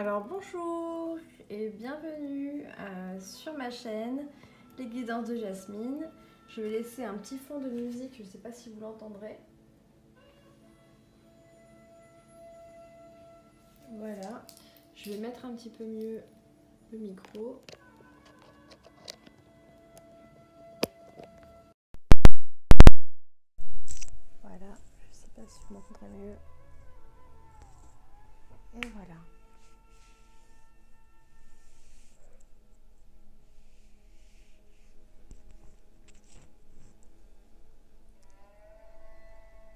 Alors bonjour et bienvenue sur ma chaîne Les Guidances de Jasmine. Je vais laisser un petit fond de musique, je ne sais pas si vous l'entendrez. Voilà, je vais mettre un petit peu mieux le micro. Voilà, je ne sais pas si vous m'entendrez mieux. Et voilà.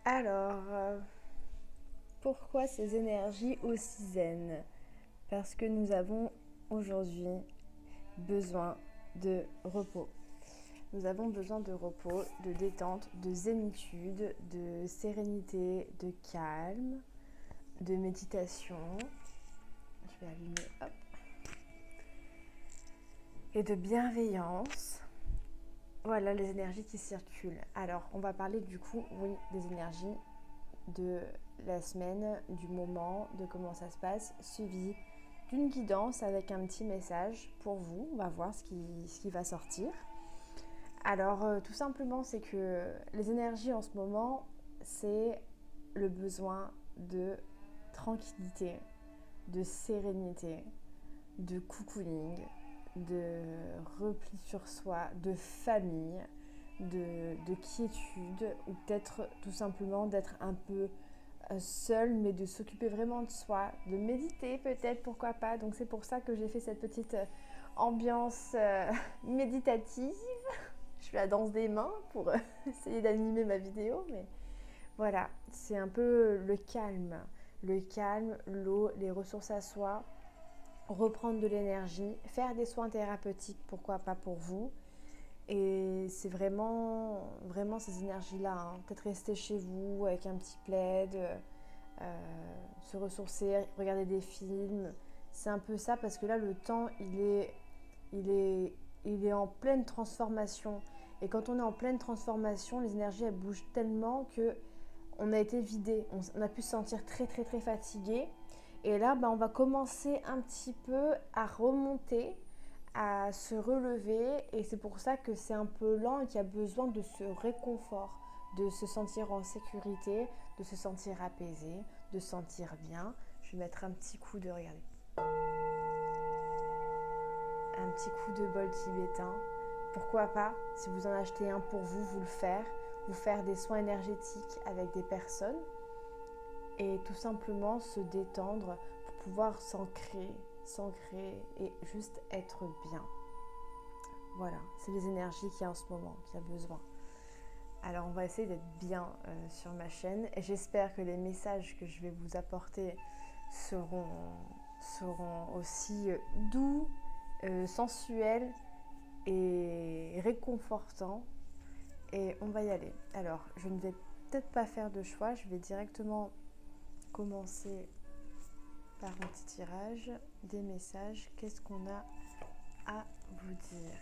Alors, pourquoi ces énergies aussi zen? Parce que nous avons aujourd'hui besoin de repos. Nous avons besoin de repos, de détente, de zénitude, de sérénité, de calme, de méditation. Je vais allumer, hop. Et de bienveillance. Voilà les énergies qui circulent. Alors, on va parler du coup, oui, des énergies de la semaine, du moment, de comment ça se passe, suivi d'une guidance avec un petit message pour vous. On va voir ce qui va sortir. Alors, tout simplement, c'est que les énergies en ce moment, c'est le besoin de tranquillité, de sérénité, de cocooning, de repli sur soi, de famille, de quiétude, ou peut-être tout simplement d'être un peu seul, mais de s'occuper vraiment de soi, de méditer peut-être, pourquoi pas. Donc c'est pour ça que j'ai fait cette petite ambiance méditative. Je fais la danse des mains pour essayer d'animer ma vidéo, mais voilà, c'est un peu le calme, l'eau, les ressources à soi, reprendre de l'énergie, faire des soins thérapeutiques, pourquoi pas pour vous. Et c'est vraiment ces énergies-là, hein. Peut-être rester chez vous avec un petit plaid, se ressourcer, regarder des films. C'est un peu ça parce que là, le temps, il est en pleine transformation. Et quand on est en pleine transformation, les énergies, elles bougent tellement que on a été vidé. On a pu se sentir très, très, très fatigué. Et là, on va commencer un petit peu à remonter, à se relever. Et c'est pour ça que c'est un peu lent et qu'il y a besoin de ce réconfort, de se sentir en sécurité, de se sentir apaisé, de se sentir bien. Je vais mettre un petit coup de, regardez, un petit coup de bol tibétain. Pourquoi pas, si vous en achetez un pour vous, vous faire des soins énergétiques avec des personnes et tout simplement se détendre pour pouvoir s'ancrer et juste être bien. Voilà, c'est les énergies qu'il y a en ce moment, qu'il y a besoin. Alors on va essayer d'être bien sur ma chaîne et j'espère que les messages que je vais vous apporter seront aussi doux, sensuels et réconfortants. Et on va y aller. Alors, je ne vais peut-être pas faire de choix, je vais directement commencer par un petit tirage des messages. Qu'est-ce qu'on a à vous dire?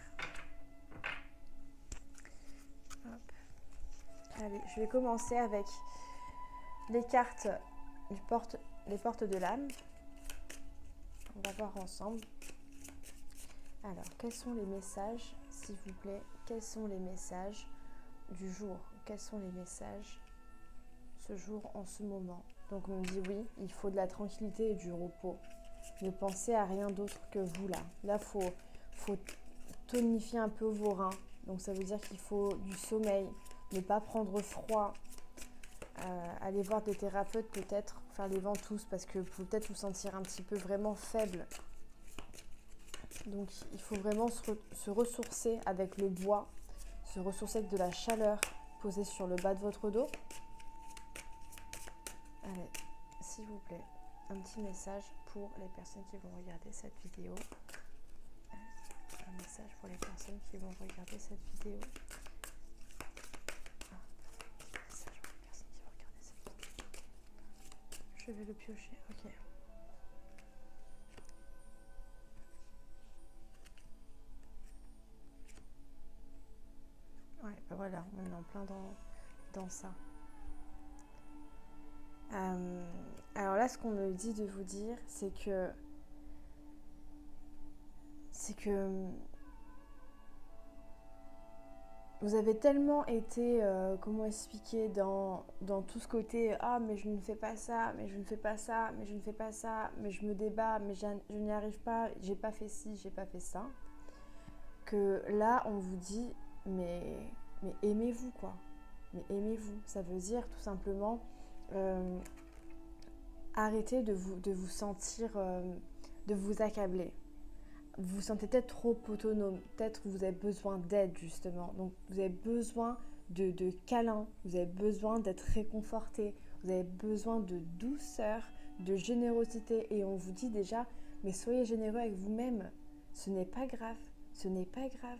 Hop. Allez, je vais commencer avec les cartes les portes de l'âme. On va voir ensemble. Alors, quels sont les messages, s'il vous plaît? Quels sont les messages du jour? Quels sont les messages ce jour, en ce moment? Donc on me dit oui, il faut de la tranquillité et du repos. Ne pensez à rien d'autre que vous là. Là, faut tonifier un peu vos reins. Donc ça veut dire qu'il faut du sommeil, ne pas prendre froid, aller voir des thérapeutes peut-être, faire les ventouses parce que peut-être vous sentir un petit peu vraiment faible. Donc il faut vraiment se ressourcer avec le bois, se ressourcer avec de la chaleur posée sur le bas de votre dos. Allez, s'il vous plaît, un petit message pour les personnes qui vont regarder cette vidéo. Un message pour les personnes qui vont regarder cette vidéo. Un message pour les personnes qui vont regarder cette vidéo. Je vais le piocher, ok. Ouais, voilà, on est en plein dans ça. Alors là, ce qu'on me dit de vous dire, c'est que c'est que vous avez tellement été, comment expliquer, dans tout ce côté, ah mais je ne fais pas ça, mais je ne fais pas ça, mais je ne fais pas ça, mais je me débat, mais je n'y arrive pas, j'ai pas fait ci, j'ai pas fait ça, que là on vous dit, mais aimez-vous quoi, mais aimez-vous, ça veut dire tout simplement arrêtez de vous sentir, de vous accabler. Vous vous sentez peut-être trop autonome, peut-être que vous avez besoin d'aide justement, donc vous avez besoin de câlins, vous avez besoin d'être réconforté, vous avez besoin de douceur, de générosité, et on vous dit déjà, mais soyez généreux avec vous-même, ce n'est pas grave, ce n'est pas grave,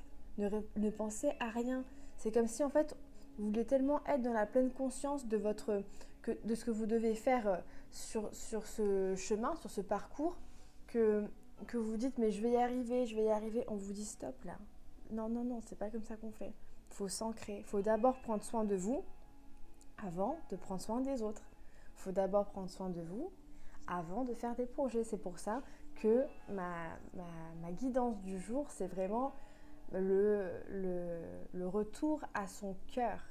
ne pensez à rien. C'est comme si en fait vous voulez tellement être dans la pleine conscience de ce que vous devez faire sur ce chemin, sur ce parcours, que vous dites mais je vais y arriver, on vous dit stop là. Non, non, non, c'est pas comme ça qu'on fait. Il faut s'ancrer, il faut d'abord prendre soin de vous avant de prendre soin des autres. Il faut d'abord prendre soin de vous avant de faire des projets. C'est pour ça que ma guidance du jour, c'est vraiment le retour à son cœur.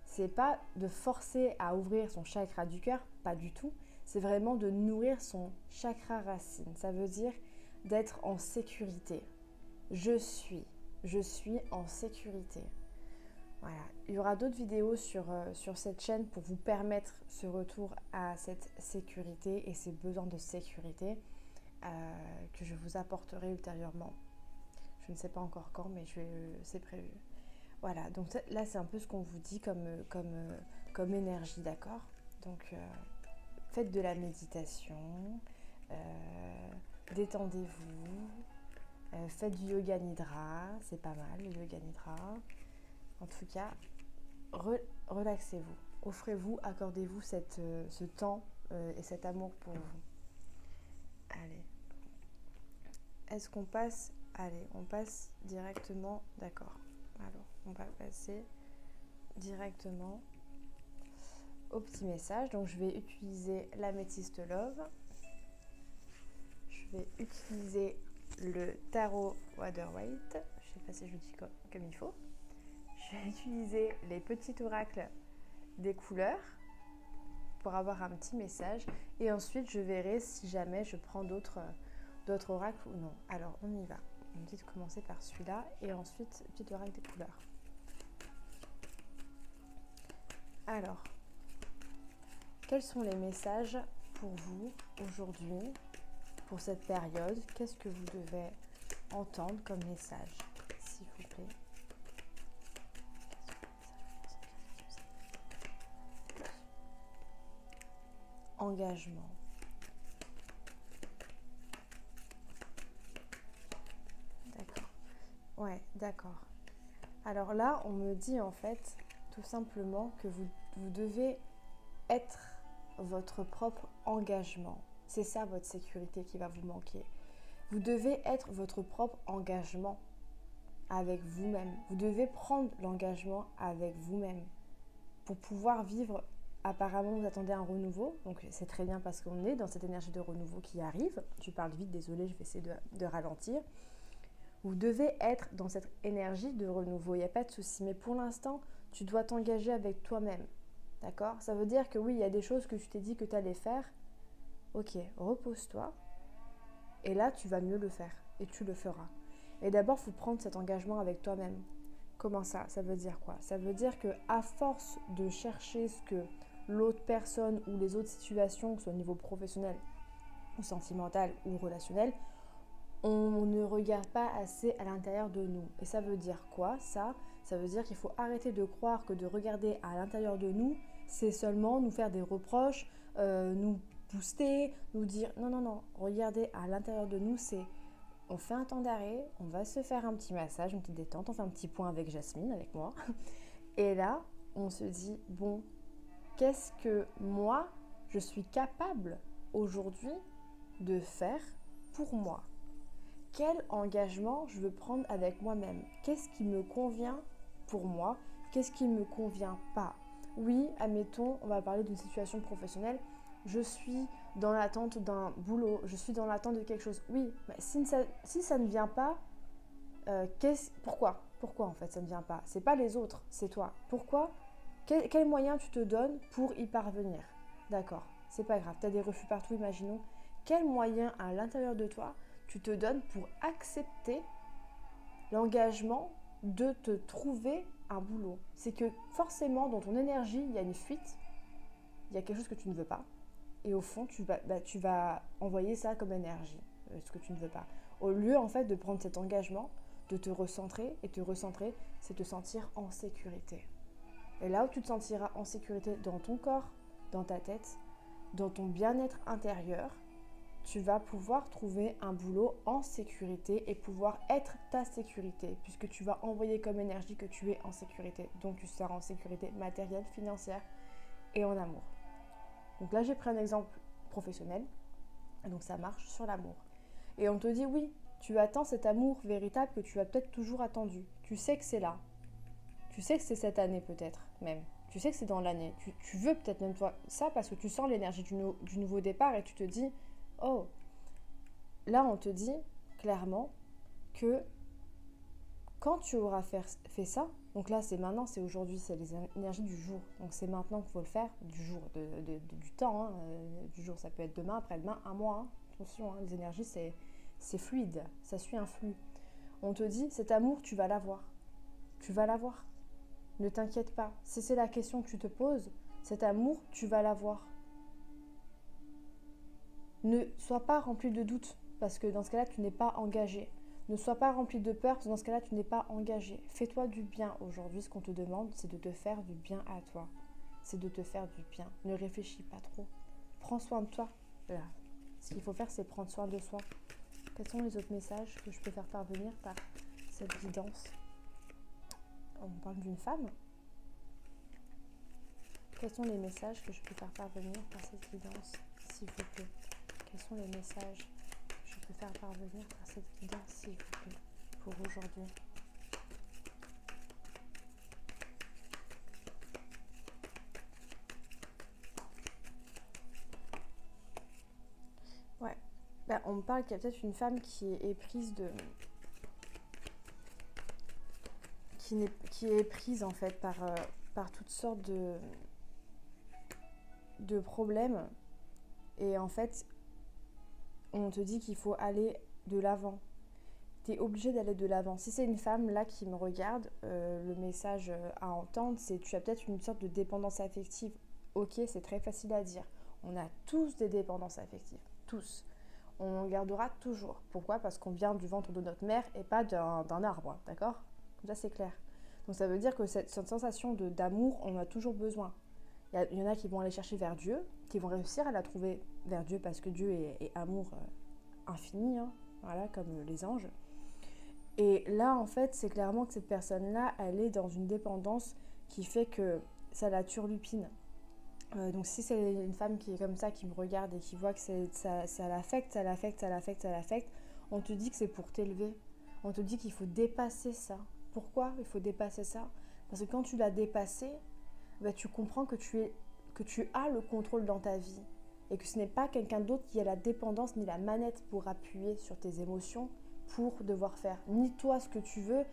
C'est pas de forcer à ouvrir son chakra du cœur, pas du tout. C'est vraiment de nourrir son chakra racine. Ça veut dire d'être en sécurité. Je suis en sécurité. Voilà. Il y aura d'autres vidéos sur cette chaîne pour vous permettre ce retour à cette sécurité et ces besoins de sécurité que je vous apporterai ultérieurement. Je ne sais pas encore quand, mais c'est prévu. Voilà, donc là c'est un peu ce qu'on vous dit comme énergie, d'accord? Donc faites de la méditation, détendez-vous, faites du yoga nidra, c'est pas mal le yoga nidra. En tout cas, relaxez-vous, offrez-vous, accordez-vous ce temps et cet amour pour vous. Allez, est-ce qu'on passe? Allez, on passe directement, d'accord. Alors, on va passer directement au petit message. Donc, je vais utiliser l'améthyste love. Je vais utiliser le tarot Water-Waite. Je ne sais pas si je le dis comme il faut. Je vais utiliser les petits oracles des couleurs pour avoir un petit message. Et ensuite, je verrai si jamais je prends d'autres oracles ou non. Alors, on y va. On me dit de commencer par celui-là et ensuite, petit oracle des couleurs. Alors, quels sont les messages pour vous aujourd'hui, pour cette période? Qu'est-ce que vous devez entendre comme message, s'il vous plaît? Engagement. D'accord. Ouais, d'accord. Alors là, on me dit en fait, tout simplement, que vous devez être votre propre engagement. C'est ça votre sécurité qui va vous manquer. Vous devez être votre propre engagement avec vous-même. Vous devez prendre l'engagement avec vous-même pour pouvoir vivre. Apparemment, vous attendez un renouveau, donc c'est très bien parce qu'on est dans cette énergie de renouveau qui arrive. Je parle vite, désolée, je vais essayer de ralentir. Vous devez être dans cette énergie de renouveau, il n'y a pas de souci. Mais pour l'instant, tu dois t'engager avec toi-même. D'accord? Ça veut dire que oui, il y a des choses que tu t'es dit que tu allais faire. Ok, repose-toi. Et là, tu vas mieux le faire. Et tu le feras. Et d'abord, il faut prendre cet engagement avec toi-même. Comment ça? Ça veut dire quoi? Ça veut dire qu'à force de chercher ce que l'autre personne ou les autres situations, que ce soit au niveau professionnel ou sentimental ou relationnel, on ne regarde pas assez à l'intérieur de nous. Et ça veut dire quoi, ça? Ça veut dire qu'il faut arrêter de croire que de regarder à l'intérieur de nous, c'est seulement nous faire des reproches, nous booster, nous dire non, non, non, regardez à l'intérieur de nous, c'est on fait un temps d'arrêt, on va se faire un petit massage, une petite détente, on fait un petit point avec Jasmine, avec moi. Et là, on se dit, bon, qu'est-ce que moi, je suis capable aujourd'hui de faire pour moi? Quel engagement je veux prendre avec moi-même? Qu'est-ce qui me convient pour moi? Qu'est-ce qui ne me convient pas? Oui, admettons, on va parler d'une situation professionnelle. Je suis dans l'attente d'un boulot, je suis dans l'attente de quelque chose. Oui, mais si ça ne vient pas, Pourquoi en fait ça ne vient pas? C'est pas les autres, c'est toi. Pourquoi? Quel moyen tu te donnes pour y parvenir? D'accord, c'est pas grave, tu as des refus partout, imaginons. Quel moyen à l'intérieur de toi tu te donnes pour accepter l'engagement de te trouver un boulot? C'est que forcément dans ton énergie, il y a une fuite, il y a quelque chose que tu ne veux pas. Et au fond, tu vas envoyer ça comme énergie, ce que tu ne veux pas. Au lieu en fait de prendre cet engagement, de te recentrer, et te recentrer, c'est te sentir en sécurité. Et là où tu te sentiras en sécurité dans ton corps, dans ta tête, dans ton bien-être intérieur, tu vas pouvoir trouver un boulot en sécurité et pouvoir être ta sécurité, puisque tu vas envoyer comme énergie que tu es en sécurité. Donc tu seras en sécurité matérielle, financière et en amour. Donc là, j'ai pris un exemple professionnel, donc ça marche sur l'amour. Et on te dit oui, tu attends cet amour véritable que tu as peut-être toujours attendu. Tu sais que c'est là. Tu sais que c'est cette année peut-être même. Tu sais que c'est dans l'année. Tu veux peut-être même toi ça parce que tu sens l'énergie du nouveau départ et tu te dis, oh, là on te dit clairement que quand tu auras fait ça, donc là c'est maintenant, c'est aujourd'hui, c'est les énergies du jour. Donc c'est maintenant qu'il faut le faire, du jour, du temps. Hein, du jour, ça peut être demain, après-demain, un mois. Hein. Attention, hein, les énergies c'est fluide, ça suit un flux. On te dit, cet amour, tu vas l'avoir. Tu vas l'avoir. Ne t'inquiète pas. Si c'est la question que tu te poses, cet amour, tu vas l'avoir. Ne sois pas rempli de doutes, parce que dans ce cas-là, tu n'es pas engagé. Ne sois pas rempli de peur, parce que dans ce cas-là, tu n'es pas engagé. Fais-toi du bien aujourd'hui. Ce qu'on te demande, c'est de te faire du bien à toi. C'est de te faire du bien. Ne réfléchis pas trop. Prends soin de toi. Là. Ce qu'il faut faire, c'est prendre soin de soi. Quels sont les autres messages que je peux faire parvenir par cette guidance? On parle d'une femme. Quels sont les messages que je peux faire parvenir par cette guidance, s'il vous plaît? Quels sont les messages que je peux faire parvenir par cette guidance, s'il vous plaît, pour aujourd'hui? Ouais. Bah, on me parle qu'il y a peut-être une femme qui est éprise qui est prise en fait par toutes sortes de problèmes. Et en fait, on te dit qu'il faut aller de l'avant. Tu es obligé d'aller de l'avant. Si c'est une femme là qui me regarde, le message à entendre, c'est tu as peut-être une sorte de dépendance affective. Ok, c'est très facile à dire. On a tous des dépendances affectives. Tous. On en gardera toujours. Pourquoi? Parce qu'on vient du ventre de notre mère et pas d'un arbre. D'accord? Comme ça, c'est clair. Donc ça veut dire que cette sensation d'amour, on en a toujours besoin. Il y en a qui vont aller chercher vers Dieu, qui vont réussir à la trouver vers Dieu parce que Dieu est amour infini, hein, voilà, comme les anges. Et là, en fait, c'est clairement que cette personne-là, elle est dans une dépendance qui fait que ça la turlupine. Donc si c'est une femme qui est comme ça, qui me regarde et qui voit que ça l'affecte, on te dit que c'est pour t'élever. On te dit qu'il faut dépasser ça. Pourquoi il faut dépasser ça? Parce que quand tu l'as dépassé, bah, tu comprends que tu as le contrôle dans ta vie et que ce n'est pas quelqu'un d'autre qui a la dépendance ni la manette pour appuyer sur tes émotions pour devoir faire, ni toi ce que tu veux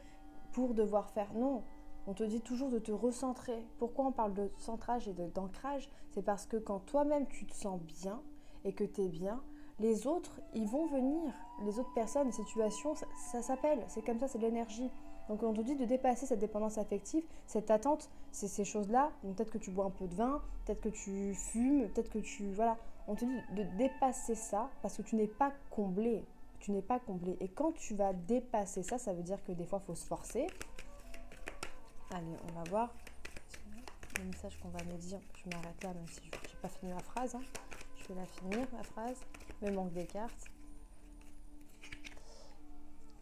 pour devoir faire. Non, on te dit toujours de te recentrer. Pourquoi on parle de centrage et d'ancrage? C'est parce que quand toi-même tu te sens bien et que tu es bien, les autres, ils vont venir. Les autres personnes, les situations, ça s'appelle. C'est comme ça, c'est de l'énergie. Donc on te dit de dépasser cette dépendance affective, cette attente, c'est ces choses-là. Donc peut-être que tu bois un peu de vin, peut-être que tu fumes, peut-être que tu... Voilà. On te dit de dépasser ça parce que tu n'es pas comblé. Tu n'es pas comblé. Et quand tu vas dépasser ça, ça veut dire que des fois, il faut se forcer. Allez, on va voir le message qu'on va me dire. Je m'arrête là, même si je n'ai pas fini ma phrase. Hein. Je vais la finir, ma phrase. Me manque des cartes.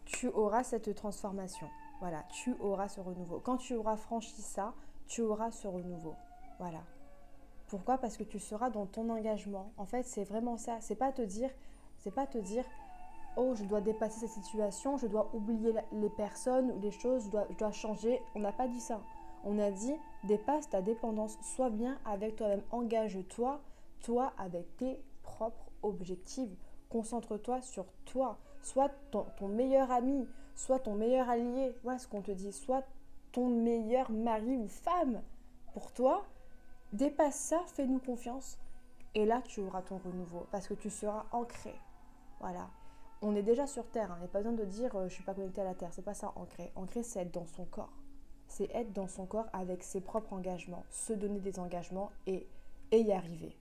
Tu auras cette transformation. Voilà, tu auras ce renouveau. Quand tu auras franchi ça, tu auras ce renouveau. Voilà. Pourquoi? Parce que tu seras dans ton engagement. En fait, c'est vraiment ça. C'est pas te dire, oh, je dois dépasser cette situation, je dois oublier les personnes ou les choses, je dois changer. On n'a pas dit ça. On a dit, dépasse ta dépendance. Sois bien avec toi-même. Engage-toi, toi, avec tes propres objectifs. Concentre-toi sur toi. Sois ton meilleur ami. sois ton meilleur allié. Voilà ce qu'on te dit. Sois ton meilleur mari ou femme pour toi. Dépasse ça, fais-nous confiance. Et là, tu auras ton renouveau parce que tu seras ancré. Voilà. On est déjà sur Terre. Il n'y a pas besoin de dire je ne suis pas connecté à la Terre. C'est pas ça, ancré. Ancré, c'est être dans son corps. C'est être dans son corps avec ses propres engagements. Se donner des engagements et y arriver.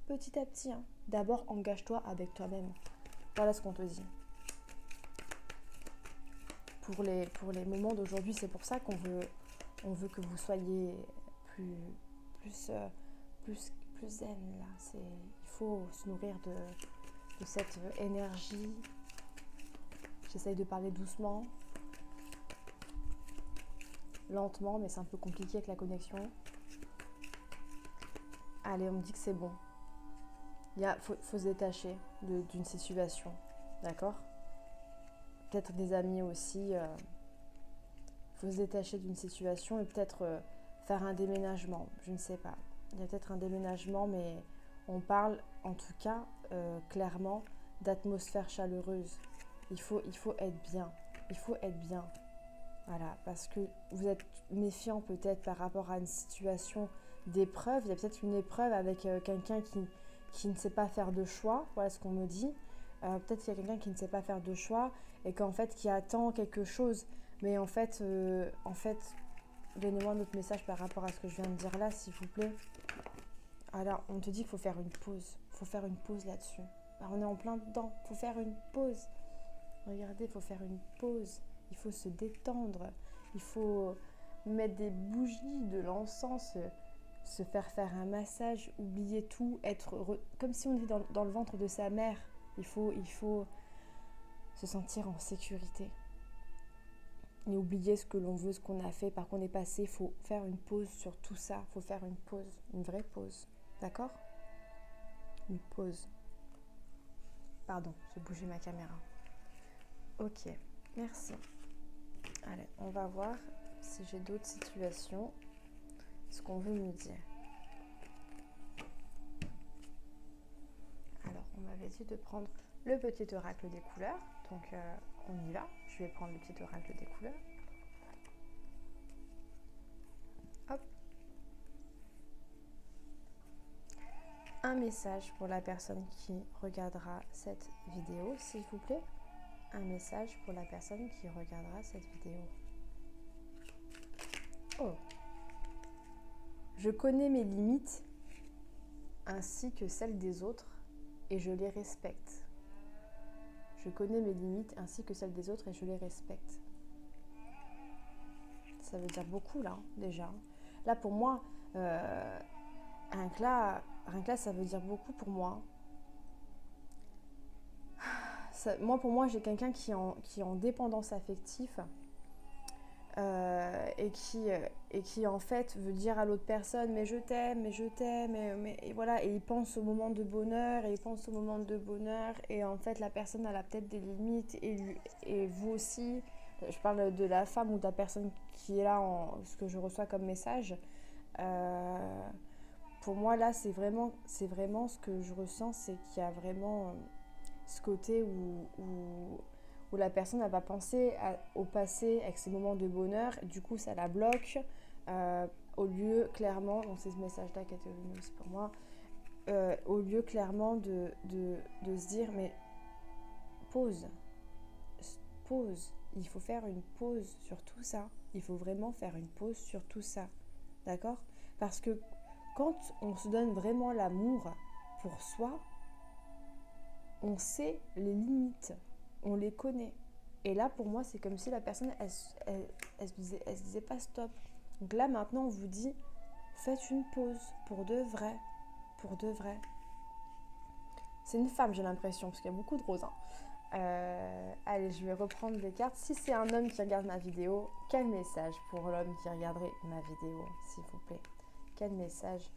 Petit à petit. Hein. D'abord, engage-toi avec toi-même. Voilà ce qu'on te dit. Pour les moments d'aujourd'hui, c'est pour ça qu'on veut que vous soyez plus zen. Là. Il faut se nourrir de cette énergie. J'essaye de parler doucement, lentement, mais c'est un peu compliqué avec la connexion. Allez, on me dit que c'est bon. Faut se détacher d'une situation, d'accord? Peut-être des amis aussi. Faut se détacher d'une situation et peut-être faire un déménagement, je ne sais pas. Il y a peut-être un déménagement, mais on parle en tout cas clairement d'atmosphère chaleureuse. Il faut être bien. Il faut être bien. Voilà, parce que vous êtes méfiant peut-être par rapport à une situation d'épreuve. Il y a peut-être une épreuve avec quelqu'un qui ne sait pas faire de choix. Voilà ce qu'on me dit. Peut-être qu'il y a quelqu'un qui ne sait pas faire de choix et qu'en fait qui attend quelque chose. Mais en fait, donnez-moi un autre message par rapport à ce que je viens de dire là, s'il vous plaît. Alors, on te dit qu'il faut faire une pause. Il faut faire une pause là-dessus. Alors, on est en plein dedans. Il faut faire une pause. Regardez, il faut faire une pause. Il faut se détendre. Il faut mettre des bougies, de l'encens, se faire un massage, oublier tout, être heureux. Comme si on était dans le ventre de sa mère. Il faut se sentir en sécurité. Et oublier ce que l'on veut, ce qu'on a fait, par quoi on est passé. Il faut faire une pause sur tout ça. Il faut faire une pause, une vraie pause. D'accord? Une pause. Pardon, j'ai bougé ma caméra. Ok, merci. Allez, on va voir si j'ai d'autres situations. Ce qu'on veut me dire. Alors, on m'avait dit de prendre le petit oracle des couleurs. Donc, on y va. Je vais prendre le petit oracle des couleurs. Hop. Un message pour la personne qui regardera cette vidéo, s'il vous plaît. Un message pour la personne qui regardera cette vidéo. Oh. Je connais mes limites ainsi que celles des autres et je les respecte. Je connais mes limites ainsi que celles des autres et je les respecte. Ça veut dire beaucoup là, déjà. Là, pour moi, rien que là, ça veut dire beaucoup pour moi. Pour moi, j'ai quelqu'un qui est en dépendance affective et qui en fait veut dire à l'autre personne mais je t'aime, et voilà, et il pense au moment de bonheur et en fait la personne elle a peut-être des limites et vous aussi. Je parle de la femme ou de la personne qui est là, ce que je reçois comme message. Pour moi là c'est vraiment ce que je ressens, c'est qu'il y a vraiment ce côté où la personne elle va penser au passé avec ses moments de bonheur, du coup ça la bloque au lieu clairement, donc c'est ce message là qui a été venu aussi pour moi, au lieu clairement de se dire mais pause, il faut faire une pause sur tout ça, il faut vraiment faire une pause sur tout ça, d'accord? Parce que quand on se donne vraiment l'amour pour soi, on sait les limites, on les connaît. Et là, pour moi, c'est comme si la personne, elle se disait pas stop. Donc là, maintenant, on vous dit, faites une pause, pour de vrai. Pour de vrai. C'est une femme, j'ai l'impression, parce qu'il y a beaucoup de roses. Allez, je vais reprendre les cartes. Si c'est un homme qui regarde ma vidéo, quel message pour l'homme qui regarderait ma vidéo, s'il vous plaît? Quel message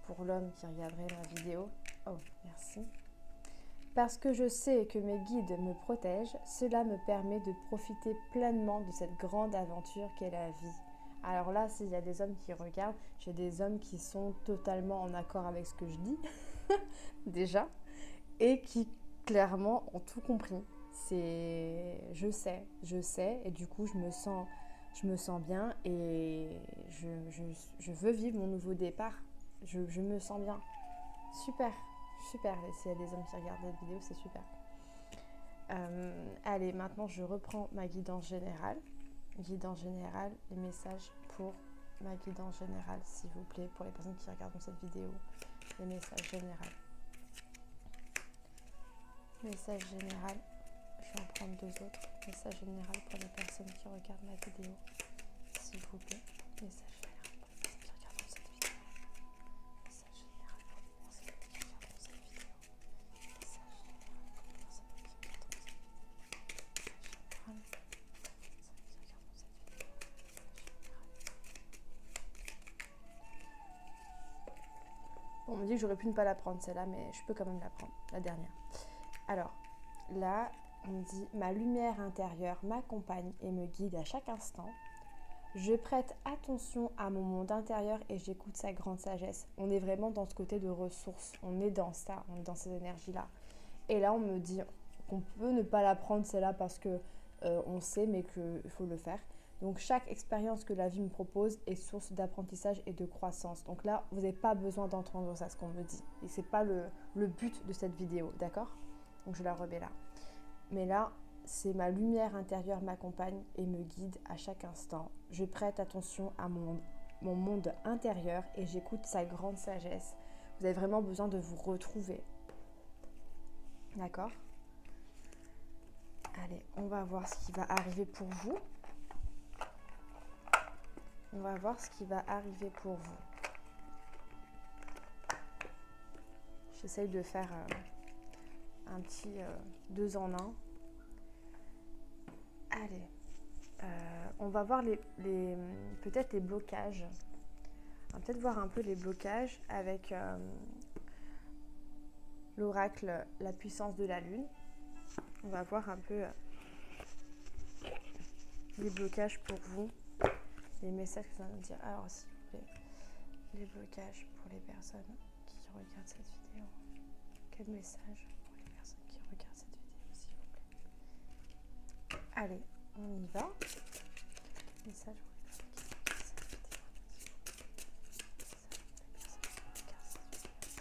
pour l'homme qui regarderait ma vidéo? Oh, merci. Parce que je sais que mes guides me protègent, cela me permet de profiter pleinement de cette grande aventure qu'est la vie. Alors là, s'il y a des hommes qui regardent, j'ai des hommes qui sont totalement en accord avec ce que je dis, déjà, et qui clairement ont tout compris. je sais, et du coup je me sens bien et je veux vivre mon nouveau départ. Je me sens bien. Super, super. Et s'il y a des hommes qui regardent la vidéo, c'est super. Allez, maintenant je reprends ma guidance générale. Guidance générale, les messages pour ma guidance générale, s'il vous plaît, pour les personnes qui regardent cette vidéo. Les messages généraux. Message général. Je vais en prendre 2 autres. Message général pour les personnes qui regardent ma vidéo, s'il vous plaît. Message général pour les personnes qui regardent cette vidéo. Message général pour les personnes qui regardent cette vidéo. Message général pour les personnes qui regardent cette vidéo. Bon, on me dit que j'aurais pu ne pas la prendre celle-là, mais je peux quand même la prendre, la dernière. Alors, là, on me dit « Ma lumière intérieure m'accompagne et me guide à chaque instant. Je prête attention à mon monde intérieur et j'écoute sa grande sagesse. » On est vraiment dans ce côté de ressources. On est dans ça, on est dans ces énergies-là. Et là, on me dit qu'on peut ne pas la prendre celle-là parce que on sait, mais qu'il faut le faire. Donc, chaque expérience que la vie me propose est source d'apprentissage et de croissance. Donc là, vous n'avez pas besoin d'entendre ça, ce qu'on me dit. Et ce n'est pas le but de cette vidéo, d'accord? Donc, je la remets là. Mais là, c'est ma lumière intérieure m'accompagne et me guide à chaque instant. Je prête attention à mon monde intérieur et j'écoute sa grande sagesse. Vous avez vraiment besoin de vous retrouver. D'accord? Allez, on va voir ce qui va arriver pour vous. On va voir ce qui va arriver pour vous. J'essaye de faire un petit 2 en 1. Allez, on va voir peut-être les blocages. On va peut-être voir un peu les blocages avec l'oracle, la puissance de la lune. On va voir un peu les blocages pour vous. Les messages que ça va nous dire. Alors, s'il vous plaît, les blocages pour les personnes qui regardent cette vidéo. Quel message pour les personnes qui regardent cette vidéo, s'il vous plaît. Allez, on y va. Message pour les personnes qui regardent cette vidéo.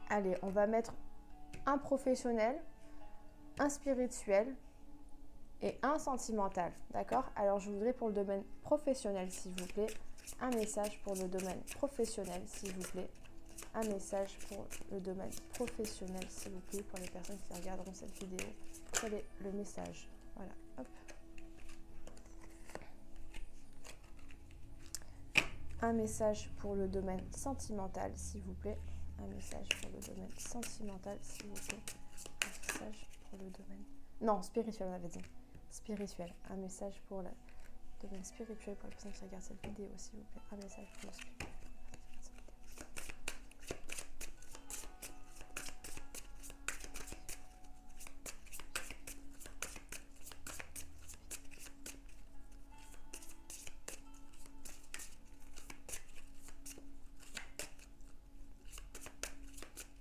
Allez, on va mettre un professionnel, un spirituel et un sentimental, d'accord? Alors, je voudrais pour le domaine professionnel, s'il vous plaît, un message pour le domaine professionnel, s'il vous plaît. Un message pour le domaine professionnel, s'il vous plaît, pour les personnes qui regarderont cette vidéo. Quel est le message? Voilà, hop. Un message pour le domaine sentimental, s'il vous plaît. Un message pour le domaine sentimental, s'il vous plaît. Un message pour le domaine... Non, spirituel, on avait dit. Spirituel. Un message pour le domaine spirituel pour les personnes qui regardent cette vidéo, s'il vous plaît. Un message pour le spirituel.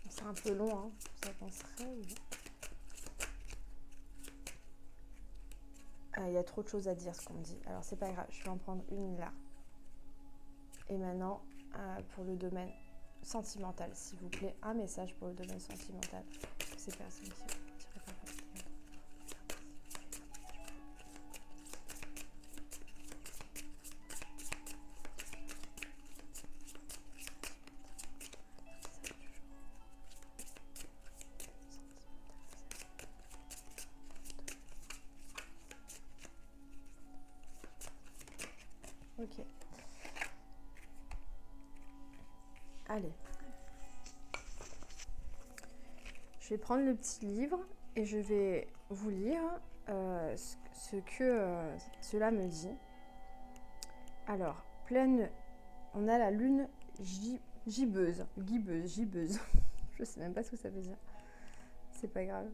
C'est un peu long, hein. Vous en penserez ou... Il y a trop de choses à dire, ce qu'on me dit. Alors, c'est pas grave, je vais en prendre une là. Et maintenant, pour le domaine sentimental, s'il vous plaît, un message pour le domaine sentimental. Ces personnes qui tireraient par la vidéo. Ok. Allez. Je vais prendre le petit livre et je vais vous lire ce que cela me dit. Alors, on a la lune gibbeuse. Je sais même pas ce que ça veut dire. C'est pas grave.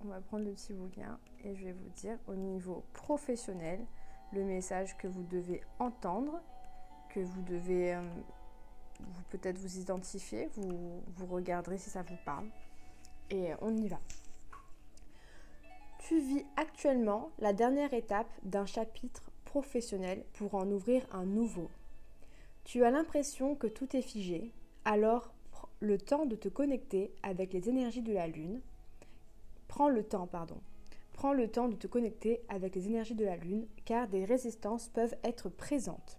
On va prendre le petit bouquin et je vais vous dire au niveau professionnel le message que vous devez entendre, que vous devez peut-être vous identifier, vous regarderez si ça vous parle. Et on y va. Tu vis actuellement la dernière étape d'un chapitre professionnel pour en ouvrir un nouveau. Tu as l'impression que tout est figé, alors prends le temps de te connecter avec les énergies de la Lune. Prends le temps de te connecter avec les énergies de la Lune, car des résistances peuvent être présentes.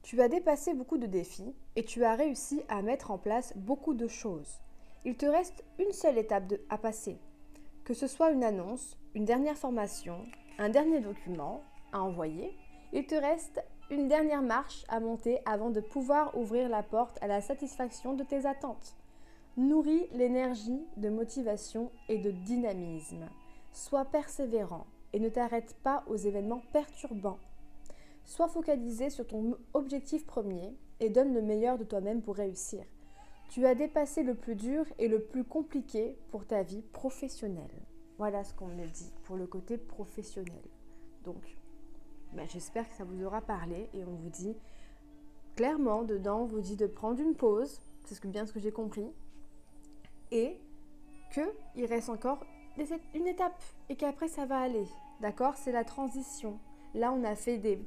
Tu as dépassé beaucoup de défis et tu as réussi à mettre en place beaucoup de choses. Il te reste une seule étape à passer. Que ce soit une annonce, une dernière formation, un dernier document à envoyer, il te reste une dernière marche à monter avant de pouvoir ouvrir la porte à la satisfaction de tes attentes. Nourris l'énergie de motivation et de dynamisme. Sois persévérant et ne t'arrête pas aux événements perturbants. Sois focalisé sur ton objectif premier et donne le meilleur de toi-même pour réussir. Tu as dépassé le plus dur et le plus compliqué pour ta vie professionnelle. Voilà ce qu'on me dit pour le côté professionnel. Donc, j'espère que ça vous aura parlé et on vous dit clairement dedans, on vous dit de prendre une pause, c'est bien ce que j'ai compris, et qu'il reste encore une étape et qu'après ça va aller. D'accord? C'est la transition. Là, on a fait des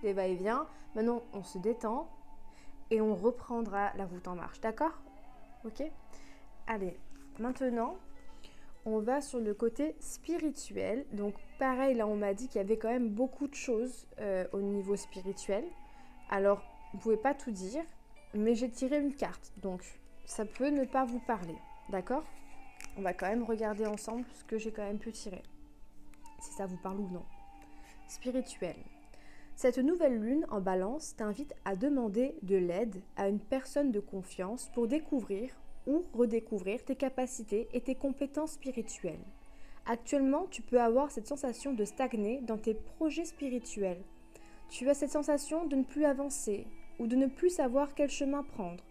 va-et-vient. Maintenant, on se détend et on reprendra la route en marche. D'accord? Ok? Allez, maintenant, on va sur le côté spirituel. Donc, pareil, là, on m'a dit qu'il y avait quand même beaucoup de choses au niveau spirituel. Alors, vous ne pouvez pas tout dire, mais j'ai tiré une carte. Donc, ça peut ne pas vous parler. D'accord? On va quand même regarder ensemble ce que j'ai quand même pu tirer. Si ça vous parle ou non. Spirituel. Cette nouvelle lune en balance t'invite à demander de l'aide à une personne de confiance pour découvrir ou redécouvrir tes capacités et tes compétences spirituelles. Actuellement, tu peux avoir cette sensation de stagner dans tes projets spirituels. Tu as cette sensation de ne plus avancer ou de ne plus savoir quel chemin prendre.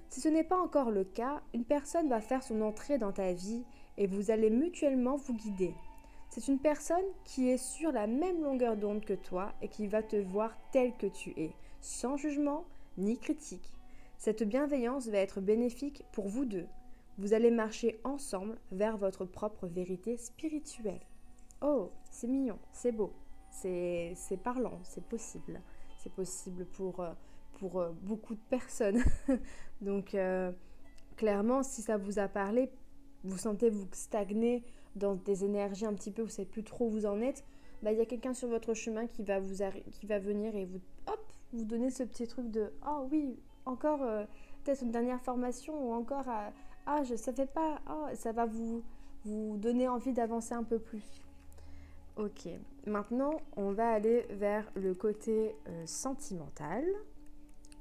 Si ce n'est pas encore le cas, une personne va faire son entrée dans ta vie et vous allez mutuellement vous guider. C'est une personne qui est sur la même longueur d'onde que toi et qui va te voir tel que tu es, sans jugement ni critique. Cette bienveillance va être bénéfique pour vous deux. Vous allez marcher ensemble vers votre propre vérité spirituelle. Oh, c'est mignon, c'est beau, c'est parlant, c'est possible. C'est possible pour beaucoup de personnes. Donc, clairement, si ça vous a parlé, vous sentez vous stagner dans des énergies un petit peu, vous ne savez plus trop où vous en êtes, il y a quelqu'un sur votre chemin qui va venir et vous donner ce petit truc de « Oh oui, encore peut-être une dernière formation » ou encore « Ah, je ne savais pas oh, », ça va vous donner envie d'avancer un peu plus. Ok, maintenant on va aller vers le côté sentimental,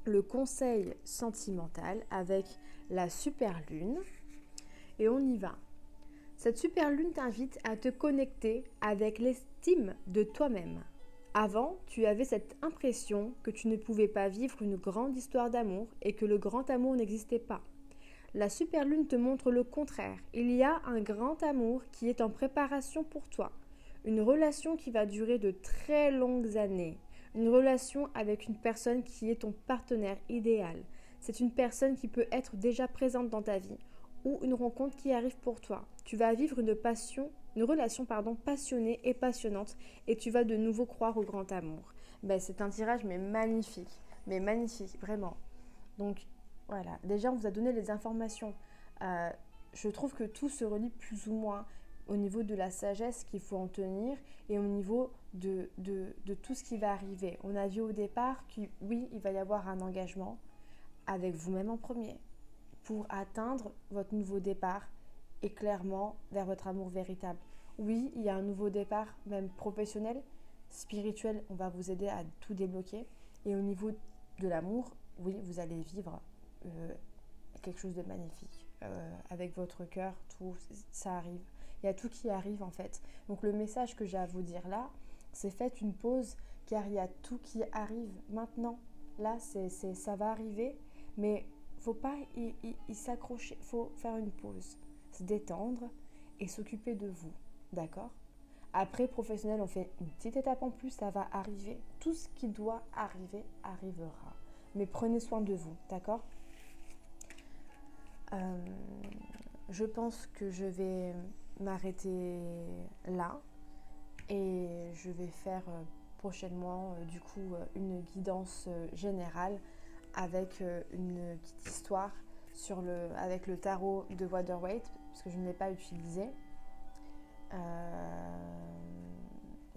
le conseil sentimental avec la super lune et on y va. Cette super lune t'invite à te connecter avec l'estime de toi-même. Avant, tu avais cette impression que tu ne pouvais pas vivre une grande histoire d'amour et que le grand amour n'existait pas. La super lune te montre le contraire. Il y a un grand amour qui est en préparation pour toi. Une relation qui va durer de très longues années. Une relation avec une personne qui est ton partenaire idéal. C'est une personne qui peut être déjà présente dans ta vie ou une rencontre qui arrive pour toi. Tu vas vivre une relation passionnée et passionnante et tu vas de nouveau croire au grand amour. C'est un tirage mais magnifique, vraiment. Donc voilà, déjà on vous a donné les informations. Je trouve que tout se relie plus ou moins au niveau de la sagesse qu'il faut en tenir et au niveau de tout ce qui va arriver. On a vu au départ que oui, il va y avoir un engagement avec vous-même en premier pour atteindre votre nouveau départ et clairement vers votre amour véritable. Oui, il y a un nouveau départ, même professionnel, spirituel, on va vous aider à tout débloquer. Et au niveau de l'amour, oui, vous allez vivre quelque chose de magnifique. Avec votre cœur, tout, ça arrive. Il y a tout qui arrive en fait. Donc le message que j'ai à vous dire là, c'est faites une pause car il y a tout qui arrive maintenant. Là, ça va arriver, mais faut pas y s'accrocher, faut faire une pause, se détendre et s'occuper de vous, d'accord? Après, professionnel, on fait une petite étape en plus, ça va arriver. Tout ce qui doit arriver, arrivera. mais prenez soin de vous, d'accord? Je pense que je vais m'arrêter là et je vais faire prochainement du coup une guidance générale avec une petite histoire avec le tarot de Water-Waite parce que je ne l'ai pas utilisé.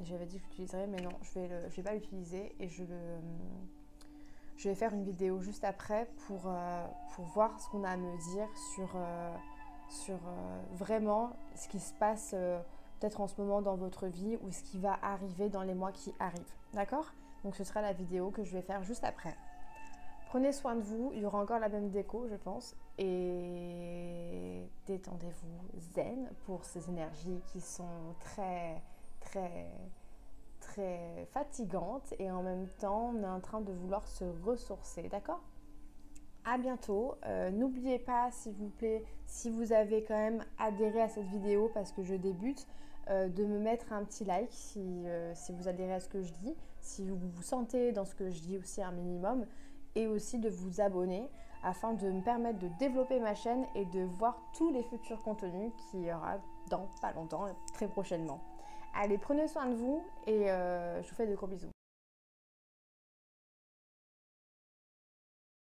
J'avais dit que j'utiliserais mais non, je vais pas l'utiliser et je vais faire une vidéo juste après pour voir ce qu'on a à me dire sur vraiment ce qui se passe peut-être en ce moment dans votre vie ou ce qui va arriver dans les mois qui arrivent. D'accord? Donc ce sera la vidéo que je vais faire juste après. Prenez soin de vous, il y aura encore la même déco je pense. Et détendez-vous zen pour ces énergies qui sont très fatigante et en même temps on est en train de vouloir se ressourcer, d'accord? À bientôt. N'oubliez pas s'il vous plaît, si vous avez quand même adhéré à cette vidéo parce que je débute, de me mettre un petit like si vous adhérez à ce que je dis, si vous vous sentez dans ce que je dis aussi un minimum, et aussi de vous abonner afin de me permettre de développer ma chaîne et de voir tous les futurs contenus qu'il y aura dans pas longtemps, très prochainement. Allez, prenez soin de vous et je vous fais de gros bisous.